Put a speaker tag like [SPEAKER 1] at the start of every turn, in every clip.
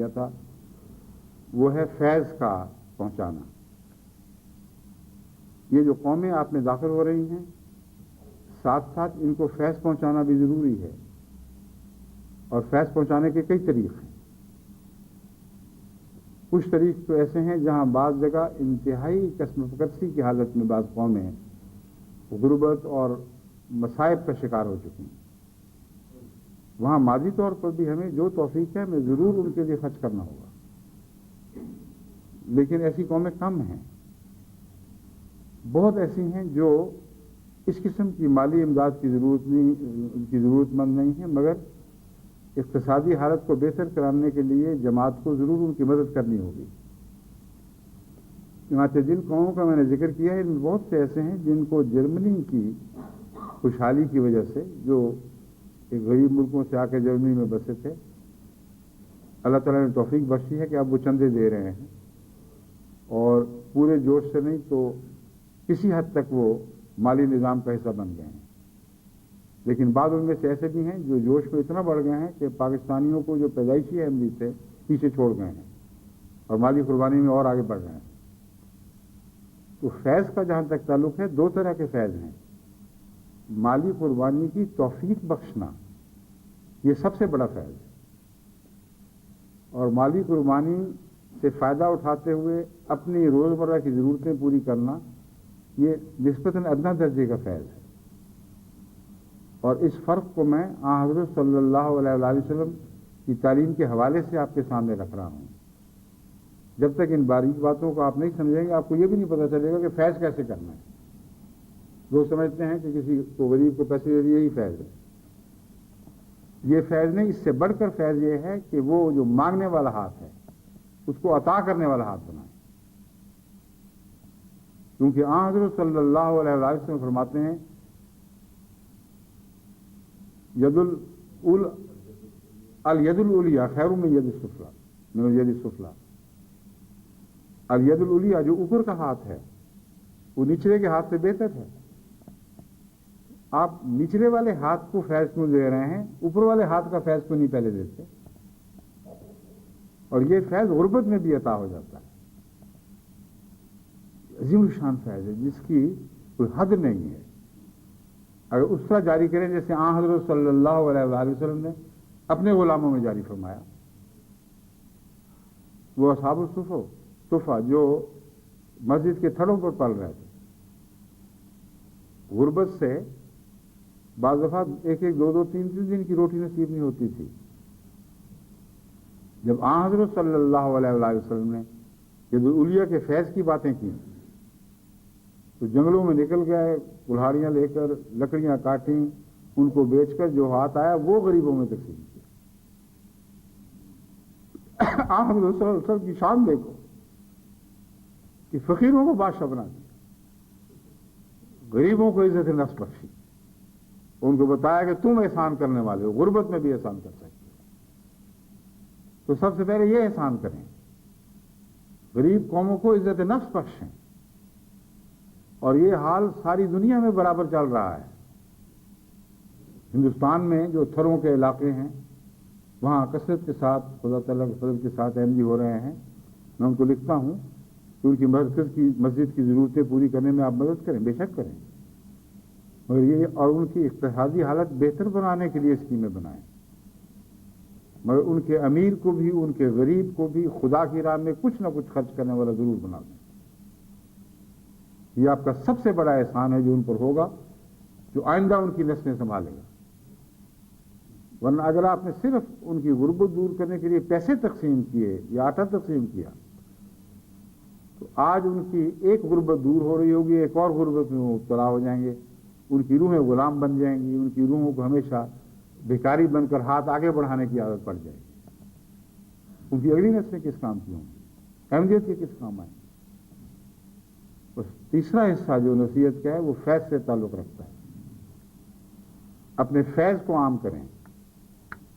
[SPEAKER 1] کیا تھا، وہ ہے فیض کا پہنچانا۔ یہ جو قومیں آپ میں داخل ہو رہی ہیں، ساتھ ساتھ ان کو فیض پہنچانا بھی ضروری ہے، اور فیض پہنچانے کے کئی طریق ہیں۔ کچھ طریق تو ایسے ہیں جہاں بعض جگہ انتہائی قسم پکرسی کی حالت میں بعض قومیں غربت اور مصائب کا شکار ہو چکی ہیں، وہاں مادی طور پر بھی ہمیں جو توفیق ہے ہمیں ضرور ان کے لیے خرچ کرنا ہوگا، لیکن ایسی قومیں کم ہیں۔ بہت ایسی ہیں جو اس قسم کی مالی امداد کی ضرورت مند نہیں ہیں، مگر اقتصادی حالت کو بہتر کرانے کے لیے جماعت کو ضرور ان کی مدد کرنی ہوگی۔ چنانچہ جن قوموں کا میں نے ذکر کیا ہے، ان میں بہت سے ایسے ہیں جن کو جرمنی کی خوشحالی کی وجہ سے، جو ایک غریب ملکوں سے آ کے جرمنی میں بسے تھے، اللہ تعالیٰ نے توفیق بخشی ہے کہ اب وہ چندے دے رہے ہیں، اور پورے جوش سے نہیں تو کسی حد تک وہ مالی نظام کا حصہ بن گئے ہیں۔ لیکن بعض ان میں سے ایسے بھی ہیں جو جوش میں اتنا بڑھ گئے ہیں کہ پاکستانیوں کو جو پیدائشی اہمیت سے پیچھے چھوڑ گئے ہیں اور مالی قربانی میں اور آگے بڑھ رہے ہیں۔ تو فیض کا جہاں تک تعلق ہے، دو طرح کے فیض ہیں۔ مالی قربانی کی توفیق بخشنا، یہ سب سے بڑا فیض ہے، اور مالی قربانی سے فائدہ اٹھاتے ہوئے اپنی روزمرہ کی ضرورتیں پوری کرنا، یہ نسبتاً ادنا درجے کا فیض ہے۔ اور اس فرق کو میں حضرت صلی اللہ علیہ وآلہ وسلم کی تعلیم کے حوالے سے آپ کے سامنے رکھ رہا ہوں۔ جب تک ان باریک باتوں کو آپ نہیں سمجھیں گے، آپ کو یہ بھی نہیں پتہ چلے گا کہ فیض کیسے کرنا ہے۔ لوگ سمجھتے ہیں کہ کسی کو غریب کو پیسے دے دیے، یہی فیض ہے۔ یہ فیض نہیں، اس سے بڑھ کر فیض یہ ہے کہ وہ جو مانگنے والا ہاتھ ہے اس کو عطا کرنے والا ہاتھ بنائیں، کیونکہ حضرت صلی اللہ علیہ وآلہ وسلم فرماتے ہیں، الید العلیٰ خیر من ید السفلیٰ، من ید السفلیٰ۔ الید العلیٰ جو اوپر کا ہاتھ ہے وہ نچلے کے ہاتھ سے بہتر ہے۔ آپ نچلے والے ہاتھ کو فیض کیوں دے رہے ہیں، اوپر والے ہاتھ کا فیض کیوں نہیں پہلے دیتے؟ اور یہ فیض غربت میں بھی عطا ہو جاتا ہے۔ عظیم الشان فیض ہے جس کی کوئی حد نہیں ہے۔ اگر اس طرح جاری کریں جیسے حضرت صلی اللہ علیہ وآلہ وسلم نے اپنے غلاموں میں جاری فرمایا، وہ اصحاب الصفہ جو مسجد کے تھڑوں پر پل رہے تھے، غربت سے بعض دفعہ ایک دو تین دن کی روٹی نصیب نہیں ہوتی تھی۔ جب حضرت صلی اللہ علیہ وآلہ وسلم نے یہ اولیاء کے فیض کی باتیں کی تو جنگلوں میں نکل گئے، کلہاڑیاں لے کر لکڑیاں کاٹیں، ان کو بیچ کر جو ہاتھ آیا وہ غریبوں میں تقسیم کیا۔ حضرت صلی اللہ علیہ وسلم کی شان دیکھو کہ فقیروں کو بادشاہ بنا دیا، غریبوں کو عزت نفس بخشی، ان کو بتایا کہ تم احسان کرنے والے ہو، غربت میں بھی احسان کر سکتے ہو، تو سب سے پہلے یہ احسان کریں، غریب قوموں کو عزت نفس بخشیں۔ اور یہ حال ساری دنیا میں برابر چل رہا ہے۔ ہندوستان میں جو تھروں کے علاقے ہیں وہاں کثرت کے ساتھ خدا تعالیٰ کے فضل کے ساتھ احمدی ہو رہے ہیں۔ میں ان کو لکھتا ہوں کہ ان کی مسجد کی ضرورتیں پوری کرنے میں آپ مدد کریں، بے شک کریں، مگر یہ اور ان کی اقتصادی حالت بہتر بنانے کے لیے اسکیمیں بنائیں، مگر ان کے امیر کو بھی ان کے غریب کو بھی خدا کی راہ میں کچھ نہ کچھ خرچ کرنے والا ضرور بنا دیں۔ یہ آپ کا سب سے بڑا احسان ہے جو ان پر ہوگا، جو آئندہ ان کی نسلیں سنبھالے گا۔ ورنہ اگر آپ نے صرف ان کی غربت دور کرنے کے لیے پیسے تقسیم کیے یا آٹا تقسیم کیا تو آج ان کی ایک غربت دور ہو رہی ہوگی، ایک اور غربت میں وہ مبتلا ہو جائیں گے، ان کی روحیں غلام بن جائیں گی، ان کی روحوں کو ہمیشہ بھکاری بن کر ہاتھ آگے بڑھانے کی عادت پڑ جائے گی۔ ان کی اگلی نسلیں کس کام کی ہوں گی، احمدیت کے کس کام آئیں گی؟ بس تیسرا حصہ جو نصیحت کا ہے وہ فیض سے تعلق رکھتا ہے۔ اپنے فیض کو عام کریں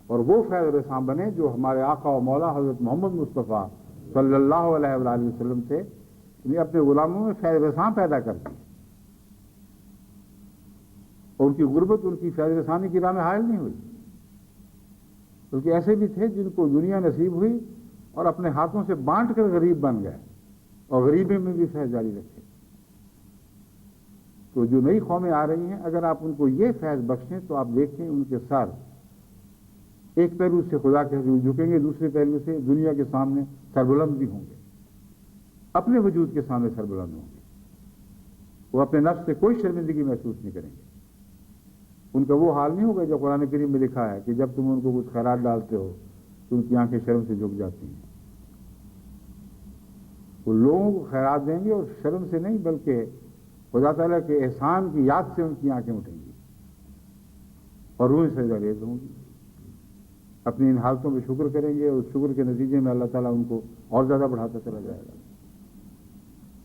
[SPEAKER 1] اور وہ فیض رساں بنے جو ہمارے آقا و مولا حضرت محمد مصطفیٰ صلی اللہ علیہ وآلہ وسلم سے اپنے غلاموں میں فیض رساں پیدا کرتے ہیں، اور ان کی غربت ان کی فیض رسانی کی راہ میں حائل نہیں ہوئی، بلکہ ایسے بھی تھے جن کو دنیا نصیب ہوئی اور اپنے ہاتھوں سے بانٹ کر غریب بن گئے اور غریبی میں بھی فیض جاری رکھے. تو جو نئی قومیں آ رہی ہیں اگر آپ ان کو یہ فیض بخشیں تو آپ دیکھیں ان کے سر ایک پہلو سے خدا کے حضور جھکیں گے, دوسرے پہلو سے دنیا کے سامنے سربلند بھی ہوں گے, اپنے وجود کے سامنے سربلند ہوں گے. وہ اپنے نفس سے کوئی شرمندگی محسوس نہیں کریں گے. ان کا وہ حال نہیں ہوگا جو قرآن کریم میں لکھا ہے کہ جب تم ان کو کچھ خیرات ڈالتے ہو تو ان کی آنکھیں شرم سے جھک جاتی ہیں. وہ لوگوں کو خیرات دیں گے اور شرم سے نہیں بلکہ خدا تعالیٰ کے احسان کی یاد سے ان کی آنکھیں اٹھیں گی اور روحیں سجدہ ریز ہوں گی. اپنی ان حالتوں پہ شکر کریں گے اور اس شکر کے نتیجے میں اللہ تعالیٰ ان کو اور زیادہ بڑھاتا چلا جائے گا.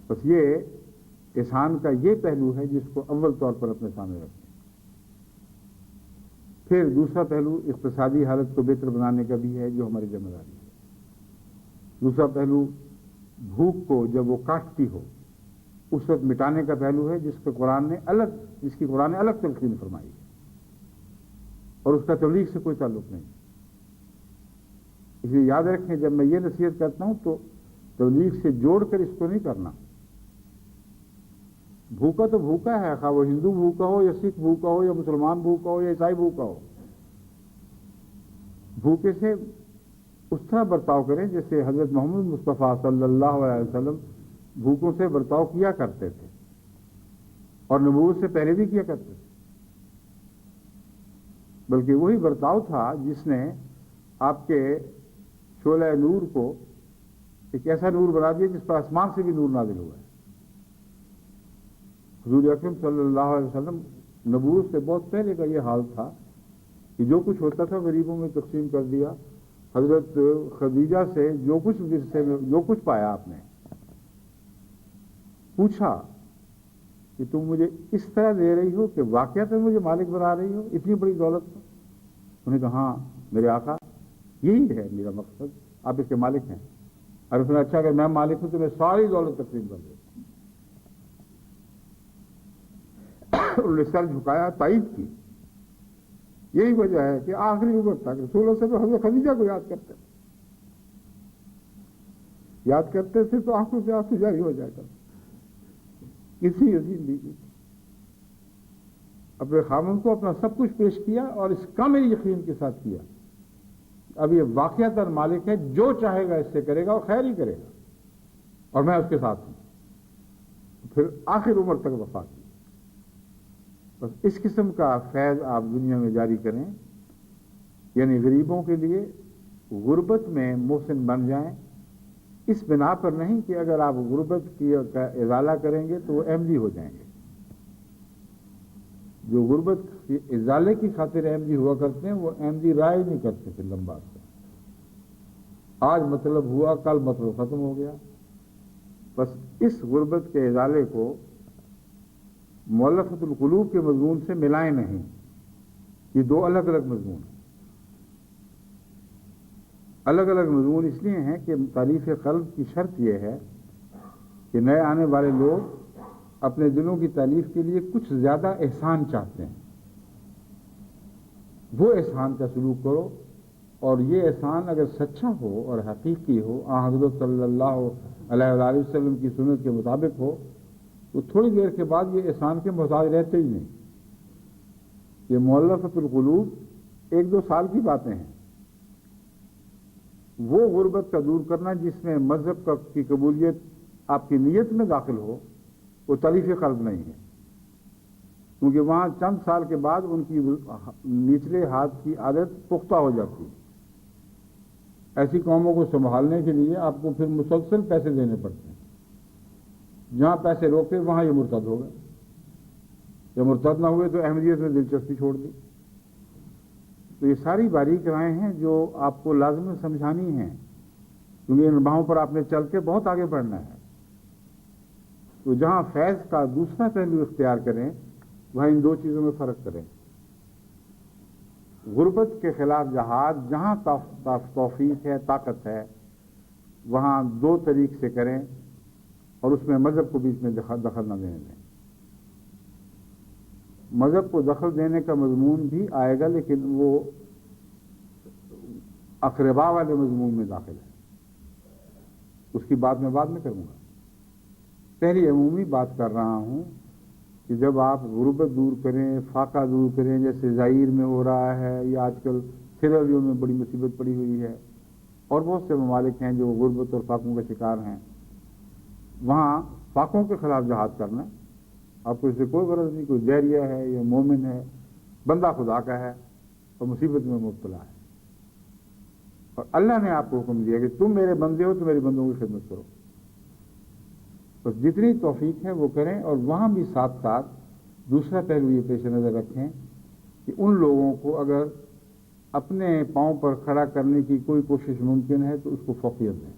[SPEAKER 1] بس یہ احسان کا یہ پہلو ہے جس کو اول طور پر اپنے سامنے رکھیں. پھر دوسرا پہلو اقتصادی حالت کو بہتر بنانے کا بھی ہے جو ہماری ذمہ داری ہے. دوسرا پہلو بھوک کو جب وہ کاٹتی ہو اس وقت مٹانے کا پہلو ہے جس کی قرآن نے الگ تلقین فرمائی ہے اور اس کا تبلیغ سے کوئی تعلق نہیں. اس لیے یاد رکھیں جب میں یہ نصیحت کرتا ہوں تو تبلیغ سے جوڑ کر اس کو نہیں کرنا. بھوکا تو بھوکا ہے, خواہ وہ ہندو بھوکا ہو یا سکھ بھوکا ہو یا مسلمان بھوکا ہو یا عیسائی بھوکا ہو. بھوکے سے اس طرح برتاؤ کریں جیسے حضرت محمد مصطفیٰ صلی اللہ علیہ وسلم بھوکوں سے برتاؤ کیا کرتے تھے اور نبوت سے پہلے بھی کیا کرتے تھے. بلکہ وہی برتاؤ تھا جس نے آپ کے شعلہ نور کو ایک ایسا نور بنا دیا جس پر آسمان سے بھی نور نازل ہوا ہے. حضور اکرم صلی اللہ علیہ وسلم نبوت سے بہت پہلے کا یہ حال تھا کہ جو کچھ ہوتا تھا غریبوں میں تقسیم کر دیا. حضرت خدیجہ سے جو کچھ پایا آپ نے پوچھا کہ تم مجھے اس طرح دے رہی ہو کہ واقعہ تو مجھے مالک بنا رہی ہو اتنی بڑی دولت. انہوں نے کہا ہاں میرے آقا یہی ہے میرا مقصد, آپ اس کے مالک ہیں. اور اس نے اچھا اگر میں مالک ہوں تو میں ساری دولت تقسیم کر دیتا. انہوں نے سر جھکایا, تائید کی. یہی وجہ ہے کہ آخری عمر تک رسول اللہ صلی اللہ علیہ وسلم حضرت خدیجہ کو یاد کرتے تھے تو آنکھوں سے آنسو جاری ہو جاتا. کسی عظیم بیوی اپنے خامن کو اپنا سب کچھ پیش کیا اور اس کامل یقین کے ساتھ کیا. اب یہ واقعہ تر مالک ہے, جو چاہے گا اس سے کرے گا اور خیر ہی کرے گا اور میں اس کے ساتھ ہوں. پھر آخر عمر تک وفا کی. بس اس قسم کا فیض آپ دنیا میں جاری کریں, یعنی غریبوں کے لیے غربت میں محسن بن جائیں. اس بنا پر نہیں کہ اگر آپ غربت کا ازالہ کریں گے تو وہ احمدی ہو جائیں گے. جو غربت کے ازالے کی خاطر احمدی ہوا کرتے ہیں وہ احمدی رائے نہیں کرتے پھر لمبا سے. آج مطلب ہوا کل مطلب ختم ہو گیا. بس اس غربت کے ازالے کو مؤلفۃ القلوب کے مضمون سے ملائیں نہیں. یہ دو الگ الگ مضمون ہیں. الگ الگ مضمون اس لیے ہیں کہ تالیف قلب کی شرط یہ ہے کہ نئے آنے والے لوگ اپنے دلوں کی تالیف کے لیے کچھ زیادہ احسان چاہتے ہیں. وہ احسان کا سلوک کرو اور یہ احسان اگر سچا ہو اور حقیقی ہو, حضرت صلی اللہ علیہ وآلہ وسلم کی سنت کے مطابق ہو, تو تھوڑی دیر کے بعد یہ احسان کے محتاج رہتے ہی نہیں. یہ مؤلفۃ القلوب 1-2 سال کی باتیں ہیں. وہ غربت کا دور کرنا جس میں مذہب کی قبولیت آپ کی نیت میں داخل ہو, وہ تالیف قلب نہیں ہے. کیونکہ وہاں چند سال کے بعد ان کی نچلے ہاتھ کی عادت پختہ ہو جاتی ہے. ایسی قوموں کو سنبھالنے کے لیے آپ کو پھر مسلسل پیسے دینے پڑتے ہیں. جہاں پیسے روکے وہاں یہ مرتد ہو گئے, یا مرتد نہ ہوئے تو احمدیت میں دلچسپی چھوڑ دی. تو یہ ساری باریک رائیں ہیں جو آپ کو لازم سمجھانی ہیں, کیونکہ ان راہوں پر آپ نے چل کے بہت آگے بڑھنا ہے. تو جہاں فیض کا دوسرا پہلو اختیار کریں وہاں ان 2 چیزوں میں فرق کریں. غربت کے خلاف جہاد جہاں توفیق ہے, طاقت ہے, وہاں 2 طریق سے کریں اور اس میں مذہب کو بیچ میں دخل نہ دینے دیں. مذہب کو دخل دینے کا مضمون بھی آئے گا لیکن وہ اقربا والے مضمون میں داخل ہے. اس کی بات میں بعد میں کروں گا. پہلی عمومی بات کر رہا ہوں کہ جب آپ غربت دور کریں، فاقہ دور کریں، جیسے زائر میں ہو رہا ہے یا آج کل سیرا لیون میں بڑی مصیبت پڑی ہوئی ہے اور بہت سے ممالک ہیں جو غربت اور فاقوں کا شکار ہیں، وہاں فاقوں کے خلاف جہاد کرنا. آپ کو اس سے کوئی غرض نہیں، کوئی جہریہ ہے یا مومن ہے، بندہ خدا کا ہے اور مصیبت میں مبتلا ہے، اور اللہ نے آپ کو حکم دیا کہ تم میرے بندے ہو تو میرے بندوں کی خدمت کرو. بس جتنی توفیق ہے وہ کریں، اور وہاں بھی ساتھ ساتھ دوسرا پہلو یہ پیش نظر رکھیں کہ ان لوگوں کو اگر اپنے پاؤں پر کھڑا کرنے کی کوئی کوشش ممکن ہے تو اس کو فوقیت دیں.